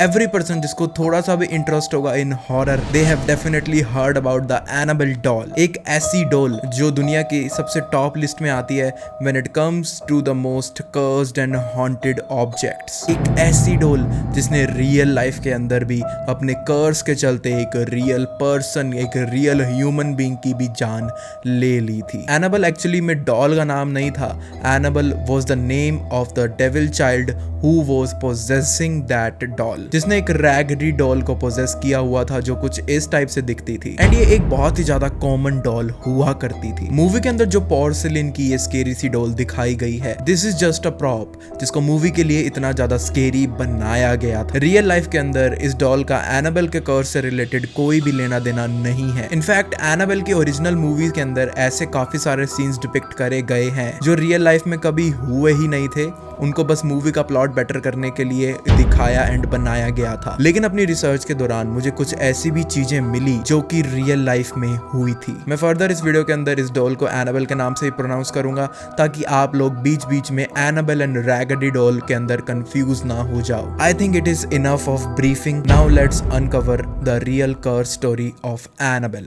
Every person जिसको थोड़ा सा भी इंटरेस्ट होगा in horror, they have definitely heard about the Annabelle doll. एक ऐसी डॉल जो दुनिया की सबसे टॉप लिस्ट में आती है when it comes to the most cursed and haunted objects. एक ऐसी डॉल जिसने रियल लाइफ के अंदर भी अपने कर्स के चलते एक रियल पर्सन, एक रियल ह्यूमन बीइंग की भी जान ले ली थी। एनाबेल एक्चुअली में डॉल का नाम नहीं था। Annabelle was the name of the devil child who was possessing that doll, जिसने एक रैगडी डॉल को पोजेस किया हुआ था जो कुछ इस टाइप से दिखती थी। एंड ये एक बहुत ही ज्यादा कॉमन डॉल हुआ करती थी। मूवी के अंदर जो पोर्सिलिन की ये स्केरी सी डॉल दिखाई गई है, this is just a prop जिसको मूवी के लिए इतना ज्यादा स्केरी बनाया गया था। रियल लाइफ के अंदर इस डॉल का एनाबेल के कर्स से रिलेटेड कोई भी लेना देना नहीं है। इनफैक्ट एनाबेल की ओरिजिनल मूवीज के अंदर ऐसे काफी सारे सीन्स डिपिक्ट करे गए हैं जो रियल लाइफ में कभी हुए ही नहीं थे। उनको बस मूवी का प्लॉट बेटर करने के लिए दिखाया एंड बनाया गया था। लेकिन अपनी रिसर्च के दौरान मुझे कुछ ऐसी भी चीजें मिली जो कि रियल लाइफ में हुई थी। मैं फर्दर इस वीडियो के अंदर इस डॉल को एनाबेल के नाम से ही प्रोनाउंस करूंगा ताकि आप लोग बीच बीच में एनाबेल एंड रैगडी डॉल के अंदर कंफ्यूज ना हो जाओ। I think it is enough of briefing. Now let's uncover the real curse story of Annabelle.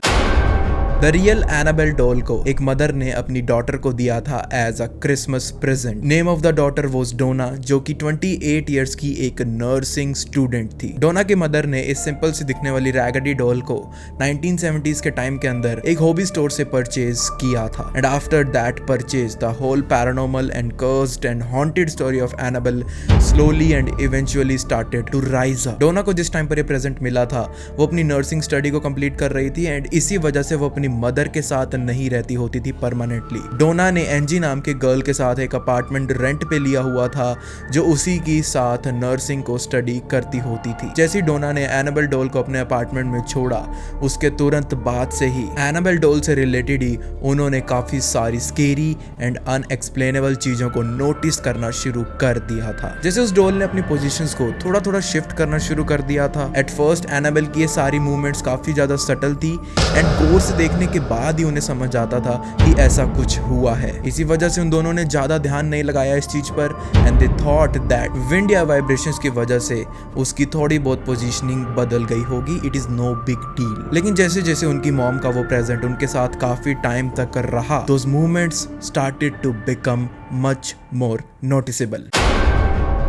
The real Annabelle doll को एक मदर ने अपनी डॉटर को दिया था as a Christmas present. Name of the daughter was Donna, जो कि 28 years की एक नर्सिंग स्टूडेंट थी। डोना की मदर ने इस सिंपल सी दिखने वाली रैगडी डॉल को 1970s के टाइम के अंदर एक हॉबी स्टोर से परचेज किया था। And after that purchase the whole paranormal and cursed and haunted story of Annabelle slowly and eventually started to rise up. Donna को जिस टाइम पर ये प्रेजेंट मिला था वो अपनी नर्सिंग स्टडी को कंप्लीट कर रही थी एंड इसी वजह से वो अपनी मदर के साथ नहीं रहती होती थी परमानेंटली। डोना ने एंजी नाम के गर्ल के साथ एक अपार्टमेंट रेंट पे लिया हुआ था जो उसी की साथ नर्सिंग को स्टडी करती होती थी। जैसे डोना ने एनाबेल डॉल को अपने अपार्टमेंट में छोड़ा, उसके तुरंत बाद से ही एनाबेल डॉल से रिलेटेड ही उन्होंने काफी सारी स्केरी एंड अनएक्सप्लेनेबल चीजों को नोटिस करना शुरू कर दिया था। जैसे उस डॉल ने अपनी पोजीशंस को थोड़ा थोड़ा शिफ्ट करना शुरू कर दिया था। एट फर्स्ट एनाबेल की ये सारी मूवमेंट्स काफी ज्यादा सटल थी एंड गौर से देखने के बाद ही उन्हें समझ आता था कि ऐसा कुछ हुआ है। इसी वजह से उन दोनों ने ज्यादा ध्यान नहीं लगाया इस चीज पर and they thought that wind या वाइब्रेशंस की वजह से उसकी थोड़ी बहुत पोजीशनिंग बदल गई होगी। It is no big deal. लेकिन जैसे जैसे उनकी मॉम का वो प्रेजेंट उनके साथ काफी टाइम तक रहा, those movements started to become much more noticeable.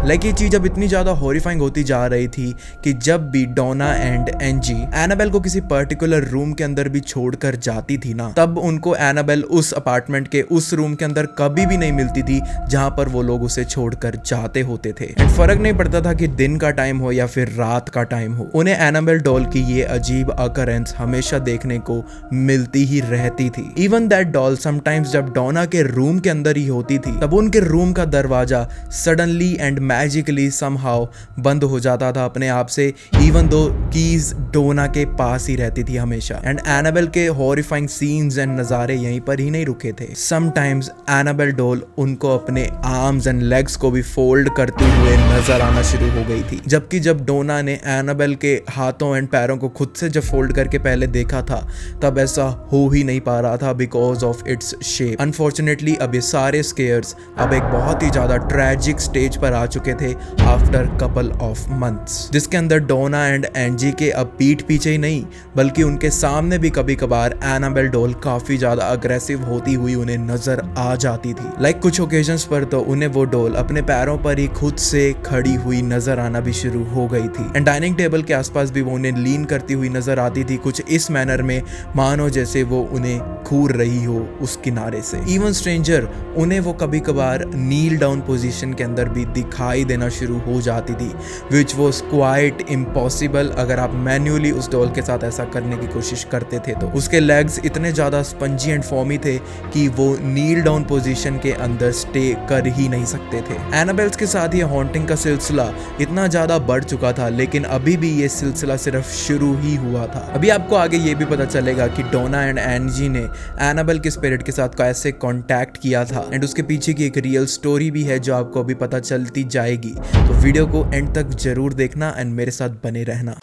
Like ये चीज अब इतनी ज्यादा हॉरिफाइंग होती जा रही थी कि जब भी डोना एंड एंजी एनाबेल को किसी पर्टिकुलर रूम के अंदर भी छोड़कर जाती थी ना, तब उनको एनाबेल उस अपार्टमेंट के उस रूम के अंदर कभी भी नहीं मिलती थी जहां पर वो लोग उसे छोड़कर जाते होते थे। एंड फर्क नहीं पड़ता था कि दिन का टाइम हो या फिर रात का टाइम हो, उन्हें एनाबेल डॉल की ये अजीब अकरेंस हमेशा देखने को मिलती ही रहती थी। इवन दैट डॉल समटाइम्स जब डोना के रूम के अंदर ही होती थी तब उनके रूम का दरवाजा सडनली एंड मैजिकली समहाउ बंद हो जाता था अपने आप से, इवन दो कीज डोना के पास ही रहती थी हमेशा। एंड एनाबेल के हॉरिफाइंग सीन्स एंड नजारे यहीं पर ही नहीं रुके थे। समटाइम्स एनाबेल डॉल उनको अपने आर्म्स एंड लेग्स को भी फोल्ड करते हुए नजर आना शुरू हो गई थी, जबकि जब डोना ने एनाबेल के हाथों एंड पैरों को खुद से जब फोल्ड करके पहले देखा था तब ऐसा हो ही नहीं पा रहा था because of its shape. Unfortunately अब ये सारे स्केयर्स अब एक बहुत ही ज्यादा ट्रेजिक स्टेज पर आ चुके थे आफ्टर कपल ऑफ मंथ्स, जिसके अंदर डोना एंड एंजी के अब पीठ पीछे ही नहीं बल्कि उनके सामने भी कभी कभार एनाबेल डॉल काफी ज्यादा अग्रेसिव होती हुई उन्हें नजर आ जाती थी। लाइक कुछ ओकेजन्स पर तो उन्हें वो डॉल अपने पैरों पर ही खुद से खड़ी हुई नजर आना भी शुरू हो गई थी। एंड डाइनिंग टेबल के आसपास भी वो उन्हें लीन करती हुई नजर आती थी, कुछ इस मैनर में मानो जैसे वो उन्हें घूर रही हो उस किनारे से। इवन स्ट्रेंजर उन्हें वो कभी कभार नील डाउन पोजीशन के अंदर भी दिखाई देना शुरू हो जाती थी, विच वॉज क्वाइट इम्पॉसिबल अगर आप मैन्युअली उस डॉल के साथ ऐसा करने की कोशिश करते थे तो। उसके लेग्स इतने ज्यादा स्पंजी एंड फॉर्मी थे कि वो नील डाउन पोजीशन के अंदर स्टे कर ही नहीं सकते थे। एनाबेल्स के साथ ये हॉन्टिंग का सिलसिला इतना ज्यादा बढ़ चुका था, लेकिन अभी भी ये सिलसिला सिर्फ शुरू ही हुआ था। अभी आपको आगे ये भी पता चलेगा कि डोना एंड एंजी ने एनाबेल के स्पिरिट के साथ कैसे कांटेक्ट किया था एंड उसके पीछे की एक रियल स्टोरी भी है जो आपको अभी पता चलती जाएगी। तो वीडियो को एंड तक जरूर देखना एंड मेरे साथ बने रहना।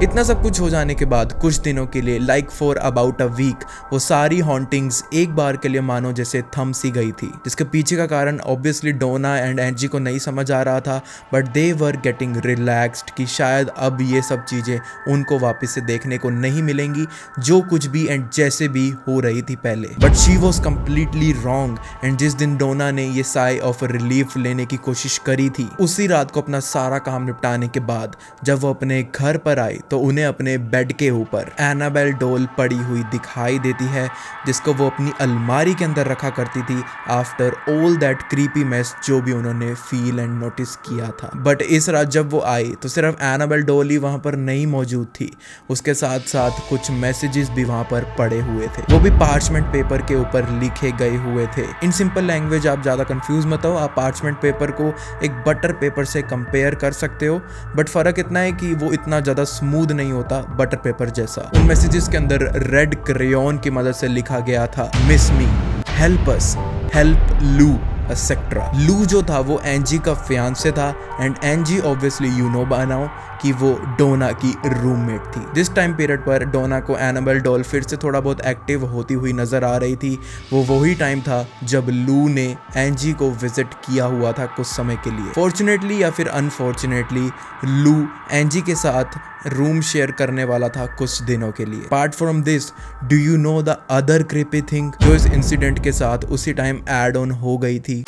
इतना सब कुछ हो जाने के बाद कुछ दिनों के लिए like for about a week वो सारी हॉन्टिंग्स एक बार के लिए मानो जैसे थम सी गई थी, जिसके पीछे का कारण ऑब्वियसली डोना एंड एंजी को नहीं समझ आ रहा था, but they were getting relaxed कि शायद अब ये सब चीज़ें उनको वापस से देखने को नहीं मिलेंगी जो कुछ भी एंड जैसे भी हो रही थी पहले। But she was completely wrong and जिस दिन डोना ने ये साई ऑफ रिलीफ लेने की कोशिश करी थी, उसी रात को अपना सारा काम निपटाने के बाद जब वो अपने घर पर आई तो उन्हें अपने बेड के ऊपर एनाबेल डॉल पड़ी हुई दिखाई देती है, जिसको वो अपनी अलमारी के अंदर रखा करती थी after all that creepy mess जो भी उन्होंने फील एंड नोटिस किया था। बट इस रात जब वो आई तो सिर्फ एनाबेल डॉल ही वहां पर नहीं मौजूद थी, उसके साथ साथ कुछ मैसेजेस भी वहां पर पड़े हुए थे, वो भी पार्चमेंट पेपर के ऊपर लिखे गए हुए थे। इन सिंपल लैंग्वेज आप ज्यादा कंफ्यूज मत हो, आप पार्चमेंट पेपर को एक बटर पेपर से कंपेयर कर सकते हो, बट फर्क इतना है कि वो इतना ज्यादा स्मूथ नहीं होता बटर पेपर जैसा। उन मैसेजेस के अंदर रेड क्रेयॉन की मदद से लिखा गया था miss me, help us, help Lou etcetera. Lou जो था वो एंजी का फियांसे था and Angie obviously you know by now कि वो डोना की रूममेट थी। जिस टाइम पीरियड पर डोना को एनाबेल डॉल फिर से थोड़ा बहुत एक्टिव होती हुई नजर आ रही थी, वो वही टाइम था जब लू ने एंजी को विजिट किया हुआ था कुछ समय के लिए। फॉर्चुनेटली या फिर अनफॉर्चुनेटली लू एंजी के साथ रूम शेयर करने वाला था कुछ दिनों के लिए। Apart from this, do you know the other creepy thing जो इस इंसिडेंट के साथ उसी टाइम एड ऑन हो गई थी?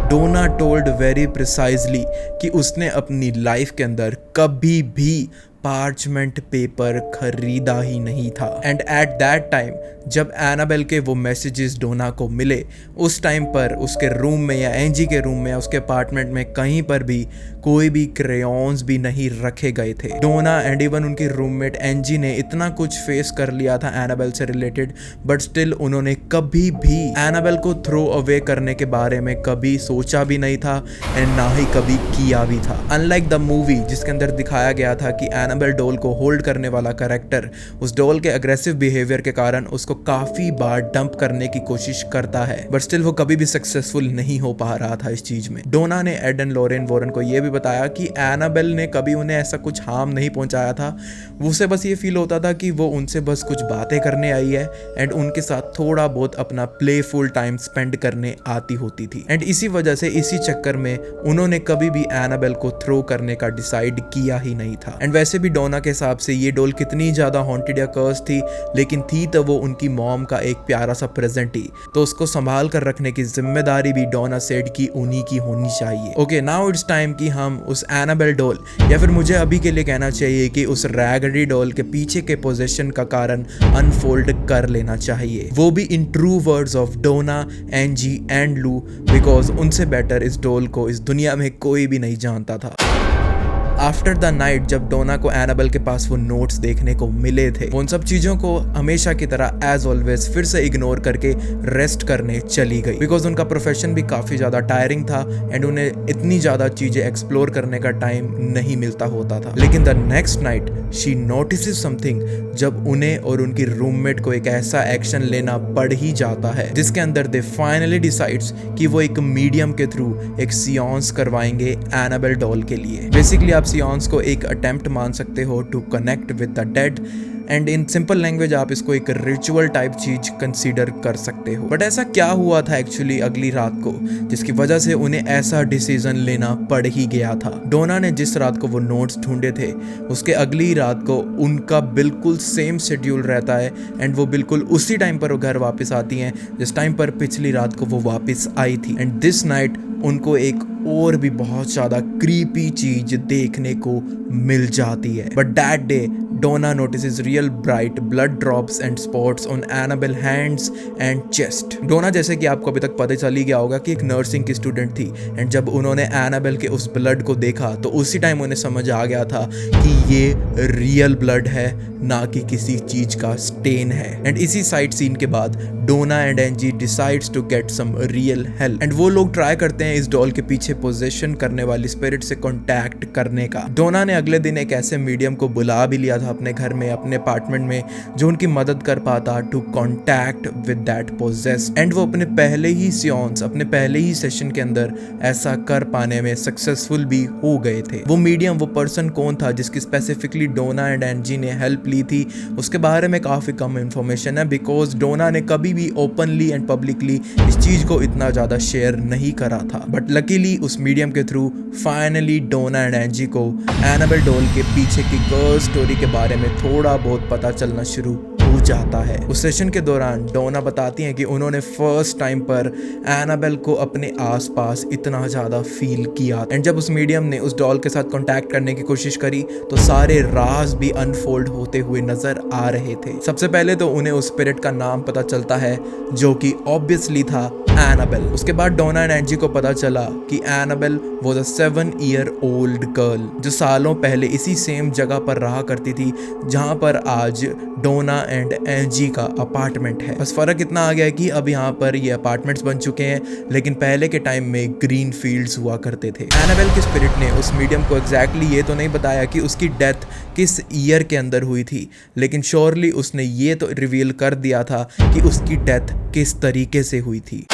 डोना टोल्ड वेरी प्रिसाइजली कि उसने अपनी लाइफ के अंदर कभी भी पार्चमेंट पेपर खरीदा ही नहीं था। एंड एट दैट टाइम जब एनाबेल के वो मैसेजेस डोना को मिले, उस टाइम पर उसके रूम में या एंजी के रूम में या उसके अपार्टमेंट में कहीं पर भी कोई भी क्रेयॉन्स भी नहीं रखे गए थे। डोना एंड इवन उनकी रूममेट एंजी ने इतना कुछ फेस कर लिया था एनाबेल से रिलेटेड, बट स्टिल उन्होंने कभी भी एनाबेल को थ्रो अवे करने के बारे में कभी सोचा भी नहीं था एंड ना ही कभी किया भी था। अनलाइक द मूवी जिसके अंदर दिखाया गया था कि एनाबेल डॉल को होल्ड करने वाला कैरेक्टर उस डॉल के अग्रेसिव बिहेवियर के कारण उसको काफी बार डंप करने की कोशिश करता है, बट स्टिल वो कभी भी सक्सेसफुल नहीं हो पा रहा था इस चीज में। डोना ने एड एंड लॉरेन वॉरेन को यह भी बताया कि एनाबेल ने कभी उन्हें ऐसा कुछ हार्म नहीं पहुंचाया था, उसे बस ये फील होता था कि वो उनसे बस कुछ बातें करने आई है एंड उनके साथ थोड़ा बहुत अपना प्लेफुल टाइम स्पेंड करने आती होती थी। एंड इसी वजह से इसी चक्कर में उन्होंने कभी भी एनाबेल को थ्रो करने का डिसाइड किया ही नहीं था। एंड वैसे भी डोना के हिसाब से ये डॉल कितनी ज्यादा हॉन्टेड या कर्स थी, लेकिन थी तो वो उनकी मॉम का एक प्यारा सा प्रेजेंट ही, तो उसको संभाल कर रखने की जिम्मेदारी भी डोना सेड की उन्हीं की होनी चाहिए। ओके, नाउ इट्स टाइम कि हम उस एनाबेल डॉल या फिर मुझे अभी के लिए कहना चाहिए कि उस रैगडी डॉल के पीछे के पोजीशन का कारण अनफोल्ड कर लेना चाहिए, वो भी in true words of Donna, Angie and Lou, because उनसे बेटर इस डॉल को इस दुनिया में कोई भी नहीं जानता था। आफ्टर द नाइट जब डोना को एनाबेल के पास वो नोट्स देखने को मिले थे, उन सब चीजों को हमेशा की तरह एज ऑलवेज फिर से इग्नोर करके रेस्ट करने चली गई, बिकॉज उनका प्रोफेशन भी काफी ज्यादा टायरिंग था एंड उन्हें इतनी ज्यादा चीजें एक्सप्लोर करने का टाइम नहीं मिलता होता था। लेकिन the next night she notices something जब उन्हें और उनकी रूममेट को एक ऐसा एक्शन लेना पड़ ही जाता है जिसके अंदर दे फाइनली डिसाइड्स कि वो एक मीडियम के थ्रू एक सियांस करवाएंगे एनाबेल डॉल के लिए। बेसिकली आप सियांस को एक अटेम्प्ट मान सकते हो to connect with the dead and in simple language आप इसको एक रिचुअल टाइप चीज कंसीडर कर सकते हो। बट ऐसा क्या हुआ था एक्चुअली अगली रात को जिसकी वजह से उन्हें ऐसा डिसीजन लेना पड़ ही गया था? डोना ने जिस रात को वो नोट्स ढूंढे थे उसके अगली रात को उनका बिल्कुल सेम शेड्यूल रहता है एंड वो बिल्कुल उसी टाइम पर वो घर वापस आती हैं जिस टाइम पर पिछली रात को वो वापस आई थी। एंड दिस नाइट उनको एक और भी बहुत ज्यादा क्रीपी चीज देखने को मिल जाती है। But that day Donna notices real bright blood drops and spots on Annabelle hands and chest. Donna जैसे कि आपको अभी तक पता चल ही गया होगा कि एक नर्सिंग की स्टूडेंट थी एंड जब उन्होंने एनाबेल के उस ब्लड को देखा तो उसी टाइम उन्हें समझ आ गया था कि ये रियल ब्लड है, ना कि किसी चीज का स्टेन है। एंड इसी साइड सीन के बाद Donna and Angie decides to get some real help and वो लोग ट्राई करते हैं इस डॉल के पीछे पोजीशन करने वाली स्पिरिट से कांटेक्ट करने का। डोना ने अगले दिन एक ऐसे मीडियम को बुला भी लिया था था अपने घर में, अपने अपार्टमेंट में, जो उनकी मदद कर पाता to contact with that possessed. And वो अपने पहले ही सियोन्स, अपने पहले ही सेशन के अंदर ऐसा कर पाने में सक्सेसफुल भी हो गए थे। वो मीडियम, वो पर्सन कौन था जिसकी स्पेसिफिकली डोना एंड एंजी ने हेल्प ली थी, उसके बारे में काफ़ी कम इंफॉर्मेशन है, बिकॉज डोना ने कभी भी ओपनली एंड पब्लिकली इस चीज़ को इतना ज़्यादा शेयर नहीं करा था। बट लकीली उस मीडियम के थ्रू फाइनली डोना एंड एंजी को एनाबेल डॉल के पीछे की कर्ल स्टोरी के बारे में थोड़ा बहुत पता चलना शुरू हो जाता है। उस सेशन के दौरान डोना बताती हैं कि उन्होंने फर्स्ट टाइम पर एनाबेल को अपने आसपास इतना ज़्यादा फील किया। एंड जब उस मीडियम ने उस डॉल के साथ कांटेक्ट करने की कोशिश करी तो सारे राज भी अनफोल्ड होते हुए नजर आ रहे थे। सबसे पहले तो उन्हें उस स्पिरिट का नाम पता चलता है जो कि ऑब्वियसली था एनाबेल। उसके बाद डोना एंड एंजी को पता चला कि Annabelle was a 7-year-old girl जो सालों पहले इसी सेम जगह पर रहा करती थी जहां पर आज डोना एंड एंजी का अपार्टमेंट है। बस फर्क इतना आ गया है कि अब यहाँ पर ये अपार्टमेंट्स बन चुके हैं, लेकिन पहले के टाइम में ग्रीन फील्ड्स हुआ करते थे। एनाबेल के स्पिरिट ने उस मीडियम को एग्जैक्टली ये तो नहीं बताया कि उसकी डेथ किस ईयर के अंदर हुई थी, लेकिन श्योरली उसने ये तो रिवील कर दिया था कि उसकी डेथ किस तरीके से हुई थी।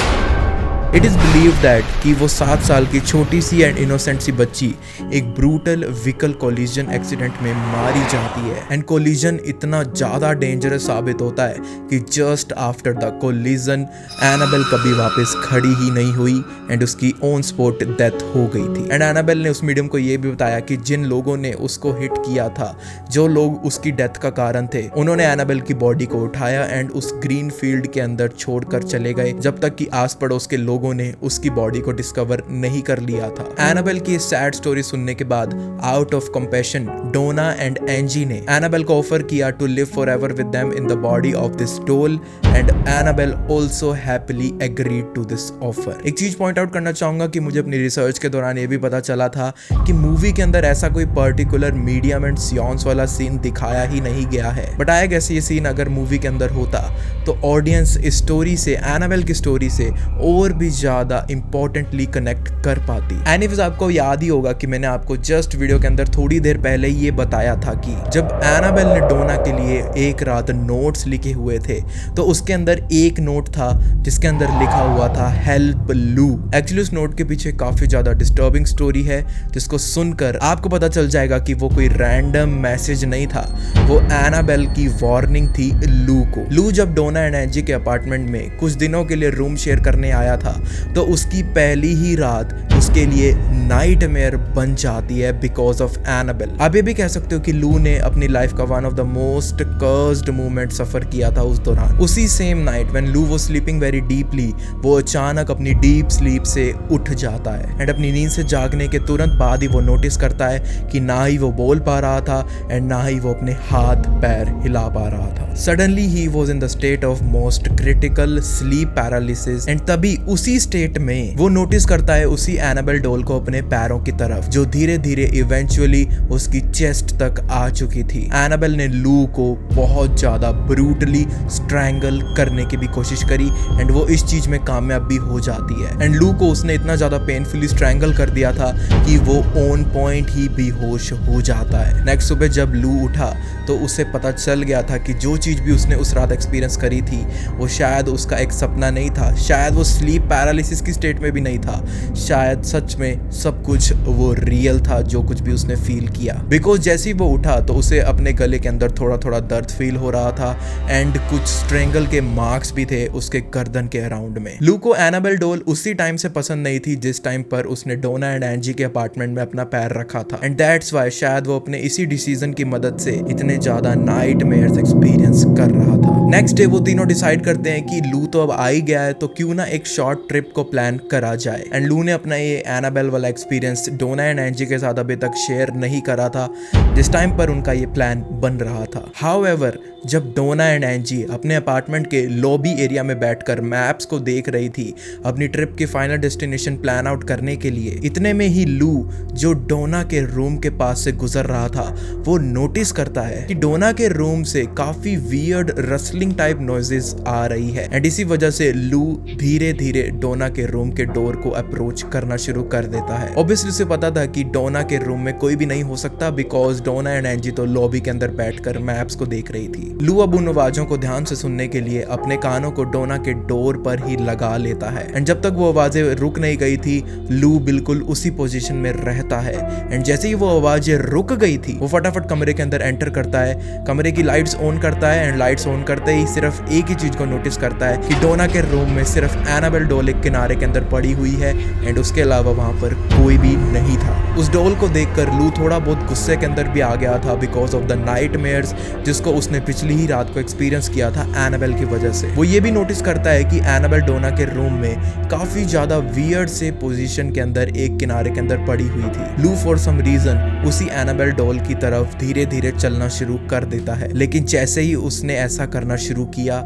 इट इज़ बिलीव दैट कि वो 7 साल की छोटी सी एंड इनोसेंट सी बच्ची एक ब्रूटल व्हीकल कोलिजन एक्सीडेंट में मारी जाती है। एंड कोलिजन इतना ज़्यादा डेंजरस साबित होता है कि just after the collision Annabelle कभी वापस खड़ी ही नहीं हुई एंड उसकी ऑन स्पॉट डेथ हो गई थी। एंड एनाबेल ने उस मीडियम को ये भी बताया कि जिन लोगों ने उसको हिट किया था, जो लोग उसकी डेथ का कारण थे, उन्होंने एनाबेल की बॉडी को उठाया एंड उस ग्रीन फील्ड के अंदर छोड़कर चले गए जब तक कि आस पड़ोस के लोगों ने उसकी बॉडी को डिस्कवर नहीं कर लिया था। एनाबेल की सैड स्टोरी सुनने के बाद out of compassion Donna and Angie ने एनाबेल को ऑफर किया to live forever with them in the body of this doll and Annabelle also happily agreed to this offer. एक चीज पॉइंट आउट करना चाहूंगा कि मुझे अपनी रिसर्च के दौरान ये भी पता चला था कि मूवी के अंदर ऐसा कोई पर्टिकुलर मीडियम एंड सियोन्स वाला सीन दिखाया ही नहीं गया है। बट आया कैसे ये सीन अगर मूवी के अंदर होता तो ऑडियंस इस स्टोरी से, एनाबेल की स्टोरी से और भी ज्यादा इंपॉर्टेंटली कनेक्ट कर पाती। एनीवेज आपको याद ही होगा कि मैंने आपको जस्ट वीडियो के अंदर थोड़ी देर पहले ये बताया था कि जब एनाबेल ने डोना के लिए एक रात नोट्स लिखे हुए थे तो उसके अंदर एक नोट था जिसके अंदर लिखा हुआ था हेल्प लू। एक्चुअली उस नोट के पीछे काफी ज्यादा डिस्टर्बिंग स्टोरी है जिसको सुनकर आपको पता चल जाएगा कि वो कोई रैंडम मैसेज नहीं था, वो एनाबेल की वार्निंग थी लू को। लू जब डोना एंड एंजी के अपार्टमेंट में कुछ दिनों के लिए रूम शेयर करने आया था तो उसकी पहली ही रात उसके लिए नाइटमेयर बन जाती है बिकॉज ऑफ एनाबेल। आप ये भी कह सकते हो कि लू ने अपनी लाइफ का one of the most cursed moment suffer किया था उस दौरान। उसी same night when Lou was sleeping very deeply, वो अचानक अपनी डीप स्लीप से उठ जाता है एंड अपनी नींद से जागने के तुरंत बाद ही वो नोटिस करता है कि ना ही वो बोल पा रहा था एंड ना ही वो अपने हाथ पैर हिला पा रहा था। Suddenly he was in the state of most critical sleep paralysis and तभी उसी स्टेट में वो नोटिस करता है उसी एनाबेल डॉल को अपने पैरों की तरफ, जो धीरे धीरे इवेंचुअली उसकी चेस्ट तक आ चुकी थी। एनाबेल ने लू को बहुत ज्यादा ब्रूटली स्ट्रैंगल करने की भी कोशिश करी एंड वो इस चीज में कामयाब भी हो जाती है। एंड लू को उसने इतना ज्यादा पेनफुली स्ट्रैंगल कर दिया था कि वो ऑन पॉइंट ही बेहोश हो जाता है। नेक्स्ट सुबह जब लू उठा तो उसे पता चल गया था कि जो चीज भी उसने उस रात एक्सपीरियंस करी थी वो शायद उसका एक सपना नहीं था, शायद वो स्लीप पैरालिसिस की स्टेट में भी नहीं था, शायद सच में सब कुछ वो रियल था जो कुछ भी उसने फील किया। बिकॉज जैसे ही वो उठा तो उसे अपने गले के अंदर थोड़ा थोड़ा दर्द फील हो रहा था एंड कुछ स्ट्रेंगल के मार्क्स भी थे उसके गर्दन के अराउंड में। लू को एनाबेल डॉल उसी टाइम से पसंद नहीं थी जिस टाइम पर उसने डोना एंड एंजी के अपार्टमेंट में अपना पैर रखा था एंड दैट्स व्हाई शायद वो अपने इसी डिसीजन की मदद से इतने ज्यादा नाइटमेयर्स एक्सपीरियंस कर रहा था। नेक्स्ट डे वो तीनों डिसाइड करते हैं कि लू तो अब आ ही गया है तो क्यों ना एक शॉर्ट ट्रिप को प्लान करा जाए। एंड लू ने अपना ये एनाबेल वाला एक्सपीरियंस डोना एंड एंजी के साथ अभी तक शेयर नहीं करा था जिस टाइम पर उनका ये प्लान बन रहा था। हाउएवर जब डोना एंड एंजी अपने अपार्टमेंट के लॉबी एरिया में बैठकर मैप्स को देख रही थी अपनी ट्रिप की फाइनल डेस्टिनेशन प्लान आउट करने के लिए, इतने में ही लू जो डोना के रूम के पास से गुजर रहा था वो नोटिस करता है कि डोना के रूम से काफी वियर्ड रसलिंग टाइप नॉइजेस आ रही है एंड इसी वजह से लू धीरे धीरे डोना के रूम के डोर को अप्रोच करना करना शुरू कर देता है। ऑब्वियसली उसे पता था कि डोना के रूम में कोई भी नहीं हो सकता, बिकॉज डोना एंड एंजी तो लॉबी के अंदर बैठकर मैप्स को देख रही थी। लू अब उन आवाजों को ध्यान से सुनने के लिए अपने कानों को डोना के डोर पर ही लगा लेता है, एंड जब तक वो आवाजें रुक नहीं गई थी लू बिल्कुल उसी पोजीशन में रहता है। एंड जैसे ही वो आवाजें रुक गई थी वो फटाफट कमरे के अंदर एंटर करता है, कमरे की लाइट्स ऑन करता है, एंड लाइट्स ऑन करते ही सिर्फ एक ही चीज को नोटिस करता है कि डोना के रूम में सिर्फ एनाबेल डॉल एक किनारे के अंदर पड़ी हुई है, एंड उसके अलावा वहां पर कोई भी नहीं था। उस डॉल को देखकर लू थोड़ा बहुत गुस्से के अंदर भी आ गया था, बिकॉज ऑफ द नाइटमेयर्स जिसको उसने पिछली ही रात को एक्सपीरियंस किया था एनाबेल की वजह से। वो ये भी नोटिस करता है कि एनाबेल डोना के रूम में काफी ज्यादा वियर्ड से पोजीशन के अंदर एक किनारे के अंदर पड़ी हुई थी। लू फॉर सम रीजन उसी एनाबेल डॉल की तरफ धीरे धीरे चलना शुरू कर देता है, लेकिन जैसे ही उसने ऐसा करना शुरू किया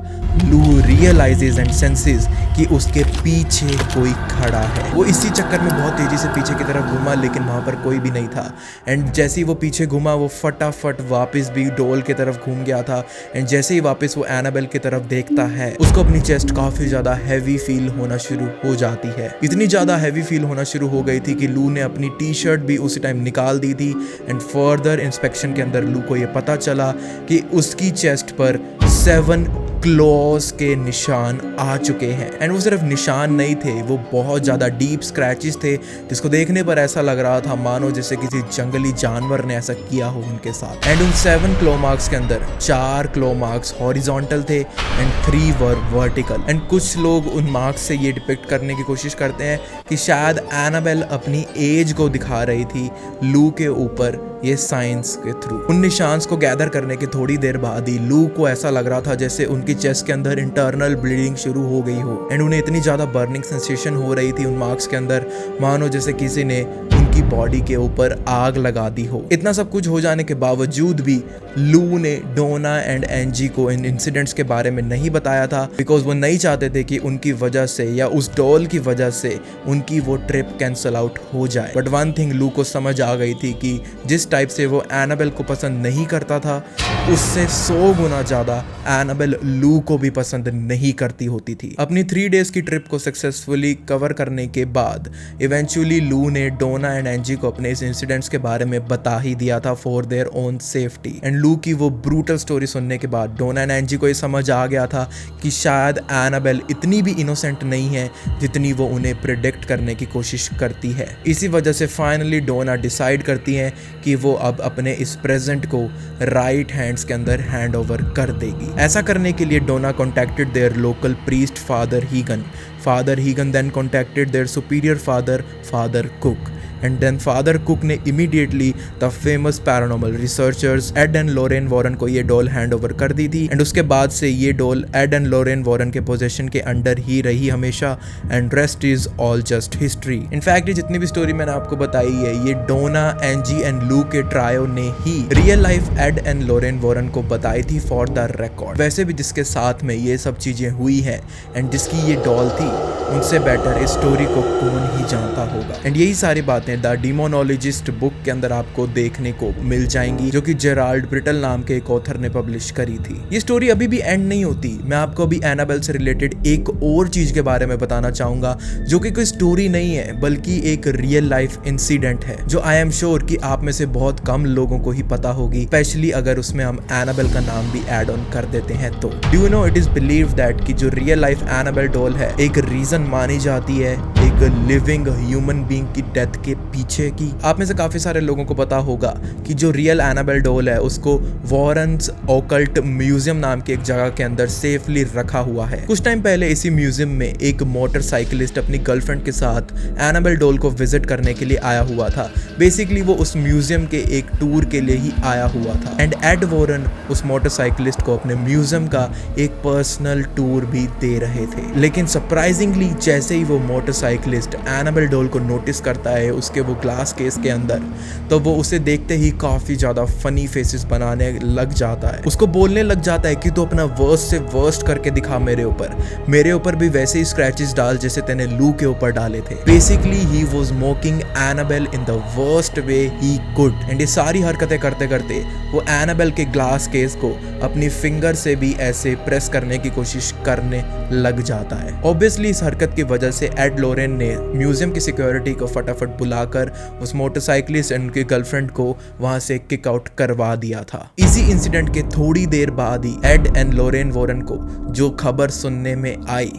लू रियलाइजेस एंड सेंसेस कि उसके पीछे कोई खड़ा है। वो इसी चक्कर में बहुत तेजी से पीछे की तरफ घूमा, लेकिन वहां पर कोई भी नहीं था। एंड जैसे ही वो पीछे घूमा वो फटाफट वापस भी डॉल की तरफ घूम गया था, एंड जैसे ही वापस वो एनाबेल की तरफ देखता है उसको अपनी चेस्ट काफी ज्यादा हैवी फील होना शुरू हो जाती है। इतनी ज्यादा हैवी फील होना शुरू हो गई थी कि लू ने अपनी टी शर्ट भी उसी टाइम निकाल दी थी, एंड फर्दर इंस्पेक्शन के अंदर लू को ये पता चला कि उसकी चेस्ट पर 7 क्लॉज के निशान आ चुके हैं। एंड वो सिर्फ निशान नहीं थे, वो बहुत ज़्यादा डीप स्क्रैचेस थे, जिसको देखने पर ऐसा लग रहा था मानो जैसे किसी जंगली जानवर ने ऐसा किया हो उनके साथ। एंड उन 7 क्लो मार्क्स के अंदर 4 क्लो मार्क्स हॉरिजॉन्टल थे एंड 3 वर वर्टिकल। एंड कुछ लोग उन मार्क्स से ये डिपिक्ट करने की कोशिश करते हैं कि शायद एनाबेल अपनी एज को दिखा रही थी लू के ऊपर ये साइंस के थ्रू। उन निशान्स को गैदर करने के थोड़ी देर बाद ही लू को ऐसा लग रहा था जैसे उनकी चेस्ट के अंदर इंटरनल ब्लीडिंग शुरू हो गई हो, एंड उन्हें इतनी ज्यादा बर्निंग सेंसेशन हो रही थी उन मार्क्स के अंदर मानो जैसे किसी ने उनकी बॉडी के ऊपर आग लगा दी हो। इतना सब कुछ हो जाने के बावजूद भी लू ने डोना एंड एंजी को इन इंसिडेंट्स के बारे में नहीं बताया था, बिकॉज वो नहीं चाहते थे कि उनकी वजह से या उस डॉल की वजह से उनकी वो ट्रिप कैंसल आउट हो जाए। बट वन थिंग लू को समझ आ गई थी कि जिस टाइप से वो एनाबेल को पसंद नहीं करता था उससे 100 गुना ज्यादा एनाबेल लू को भी पसंद नहीं करती होती थी। अपनी 3 डेज की ट्रिप को सक्सेसफुली कवर करने के बाद इवेंचुअली लू ने डोना एंड एंजी को अपने इस इंसिडेंट्स के बारे में बता ही दिया था for their own safety. And लू की वो ब्रूटल स्टोरी सुनने के बाद डोना एंड एंजी को ये समझ आ गया था कि शायद एनाबेल इतनी भी इनोसेंट नहीं है जितनी वो उन्हें प्रिडिक्ट करने की कोशिश करती है। इसी वजह से फाइनली डोना डिसाइड करती है कि वो अब अपने इस प्रेजेंट को राइट हैंड्स के अंदर हैंड ओवर कर देगी। ऐसा करने के लिए Donna contacted their local priest Father Hegan. Father Hegan then contacted their superior father Father Cook, and then Father Cook ने immediately the famous paranormal researchers Ed and Lorraine Warren को ये doll hand over कर दी थी। And उसके बाद से ये doll Ed and Lorraine Warren के पोजीशन के अंडर ही रही हमेशा, and rest is all just history. In fact जितनी भी स्टोरी मैंने आपको बताई है ये डोना, एंजी एंड लू के ट्रायो ने ही real life Ed and Lorraine Warren को बताई थी फॉर द रिकॉर्ड। वैसे भी जिसके साथ में ये सब चीजें हुई हैं एंड जिसकी ये डॉल थी उनसे बेटर इस स्टोरी को कौन ही जानता होगा। एंड यही सारी बातें द डिमोनोलॉजिस्ट बुक के अंदर आपको देखने को मिल जाएंगी, जो कि जेराल्ड ब्रिटल नाम के एक ऑथर ने पब्लिश करी थी। ये स्टोरी अभी भी एंड नहीं होती। मैं आपको अभी एनाबेल से रिलेटेड एक और चीज के बारे में बताना चाहूंगा, जो कि कोई स्टोरी नहीं है बल्कि एक रियल लाइफ इंसिडेंट है, जो आई एम श्योर कि आप में से बहुत कम लोगों को ही पता होगी, स्पेशली अगर उसमें हम एनाबेल का नाम भी ऐड ऑन कर देते हैं तो। Do you know it is believe that कि जो रियल लाइफ एनाबेल डॉल है एक रीजन मानी जाती है एक लिविंग ह्यूमन बीइंग की डेथ के पीछे की। आप में से काफी सारे लोगों को पता होगा कि जो रियल एनाबेल डॉल है उसको वॉरेन्स ऑकल्ट म्यूजियम नाम की एक जगह के अंदर सेफली रखा हुआ है। कुछ टाइम पहले इसी म्यूजियम में एक मोटरसाइकिलिस्ट अपनी गर्लफ्रेंड के साथ एनाबेल डॉल को विजिट करने के लिए आया हुआ था। बेसिकली वो उस म्यूजियम के एक टूर के लिए ही आया हुआ था, एंड एड वॉरेन उस मोटरसाइकिलिस्ट को अपने म्यूजियम का एक पर्सनल टूर भी दे रहे थे। लेकिन सरप्राइजिंगली जैसे ही वो मोटरसाइकिलिस्ट एनाबेल डॉल को नोटिस करता है उसके वो ग्लास केस के अंदर, तो वो उसे देखते ही काफ़ी ज़्यादा फनी फेसेस बनाने लग जाता है। उसको बोलने लग जाता है कि तू अपना वर्स्ट से वर्स्ट करके दिखा मेरे ऊपर भी वैसे ही स्क्रैचेस डाल जैसे तेने लू के ऊपर डाले थे। Basically he was mocking Annabelle in the worst way he could. And ये सारी हरकतें करते करते वो एनाबेल के ग्लास केस को अपनी फिंगर से भी ऐसे प्रेस करने की कोशिश करने लग जाता है। ऑब्वियसली इस हरकत की वजह से एड लोरेन ने म्यूजियम की सिक्योरिटी को फटाफट बुलाकर उस मोटरसाइकिलिस्ट एंड उनकी गर्लफ्रेंड को वहां से किक आउट करवा दिया था। इसी इंसिडेंट के थोड़ी देर बाद ही एड एंड लोरेन वॉरेन को जो खबर सुनने में आई,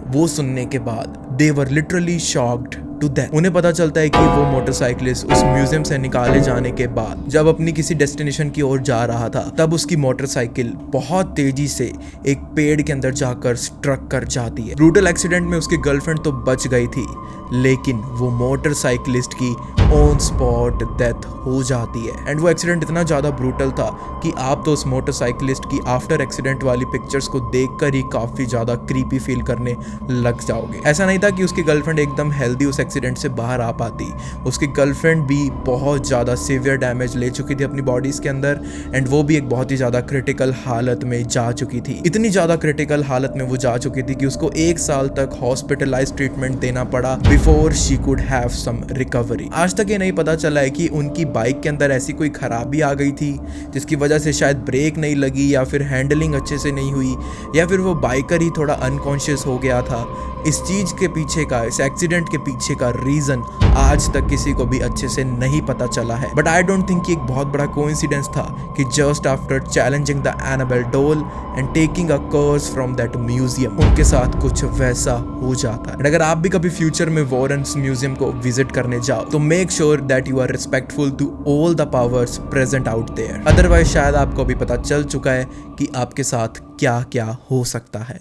वो सुनने के बाद they were literally shocked to death. उन्हें पता चलता है कि वो मोटरसाइकिलिस्ट उस म्यूजियम से निकाले जाने के बाद जब अपनी किसी डेस्टिनेशन की ओर जा रहा था, तब उसकी मोटरसाइकिल बहुत तेजी से एक पेड़ के अंदर जाकर स्ट्रक कर जाती है। ब्रूटल एक्सीडेंट में उसकी गर्लफ्रेंड तो बच गई थी, लेकिन वो मोटरसाइकिलिस्ट की ऑन स्पॉट डेथ हो जाती है। एंड वो एक्सीडेंट इतना ज़्यादा ब्रूटल था कि आप तो उस मोटरसाइकिलिस्ट की आफ्टर एक्सीडेंट वाली पिक्चर्स को देखकर ही काफ़ी ज़्यादा क्रीपी फील करने लग जाओगे। ऐसा नहीं था कि उसकी गर्लफ्रेंड एकदम हेल्दी उस एक्सीडेंट से बाहर आ पाती, उसकी गर्लफ्रेंड भी बहुत ज़्यादा सीवियर डैमेज ले चुकी थी अपनी बॉडीज़ के अंदर, एंड वो भी एक बहुत ही ज़्यादा क्रिटिकल हालत में जा चुकी थी। इतनी ज़्यादा क्रिटिकल हालत में वो जा चुकी थी कि उसको 1 साल तक हॉस्पिटलाइज ट्रीटमेंट देना पड़ा before she could have some recovery. आज तक ये नहीं पता चला है कि उनकी बाइक के अंदर ऐसी कोई खराबी आ गई थी जिसकी वजह से शायद ब्रेक नहीं लगी, या फिर हैंडलिंग अच्छे से नहीं हुई, या फिर वो बाइकर ही थोड़ा अनकॉन्शियस हो गया था। इस चीज़ के पीछे का, इस एक्सीडेंट के पीछे का रीज़न आज तक किसी को भी अच्छे से नहीं पता चला है। बट आई डोंट थिंक कि एक बहुत बड़ा कोइंसिडेंस था कि just after challenging the Annabelle doll and taking a curse from that museum, उनके साथ कुछ वैसा हो जाता है। अगर आप भी कभी फ्यूचर में वॉरेन्स म्यूजियम को विजिट करने जाओ, तो make sure that you are respectful to all the powers present out there. Otherwise शायद आपको भी पता चल चुका है कि आपके साथ क्या क्या हो सकता है।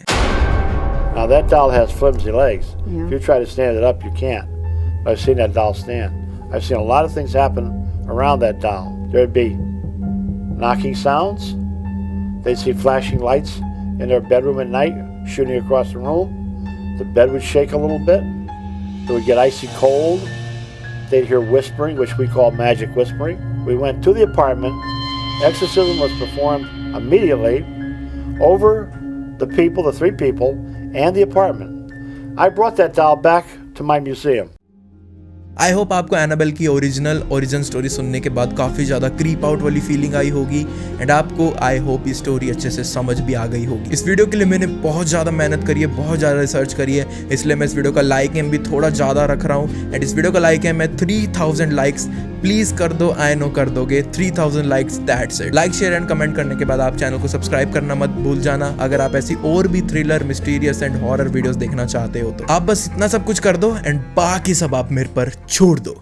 Now that doll has flimsy legs. Yeah. If you try to stand it up, you can't. But I've seen that doll stand. I've seen a lot of things happen around that doll. There'd be knocking sounds. They'd see flashing lights in their bedroom at night, shooting across the room. The bed would shake a little bit. It would get icy cold. They'd hear whispering, which we call magic whispering. We went to the apartment. Exorcism was performed immediately over the people, the 3 people, and the apartment. I brought that doll back to my museum. I hope आपको Annabelle की original origin story सुनने के बाद काफ़ी ज़्यादा creep out वाली feeling आई होगी, and आपको आई होप ये स्टोरी अच्छे से समझ भी आ गई होगी। इस वीडियो के लिए मैंने बहुत ज़्यादा मेहनत करी है, बहुत ज़्यादा रिसर्च करी है, इसलिए मैं इस वीडियो का लाइक एम भी थोड़ा ज़्यादा रख रहा हूँ। एंड इस वीडियो का लाइक एम है 3000 लाइक्स। प्लीज़ कर दो, आई नो कर दोगे। 3000 likes, that's it. Like, share and comment करने के बाद आप चैनल को सब्सक्राइब करना मत भूल जाना। अगर आप ऐसी और भी thriller, mysterious and horror videos देखना चाहते हो तो आप बस इतना सब कुछ कर दो, एंड बाकी सब आप मेरे पर छोड़ दो।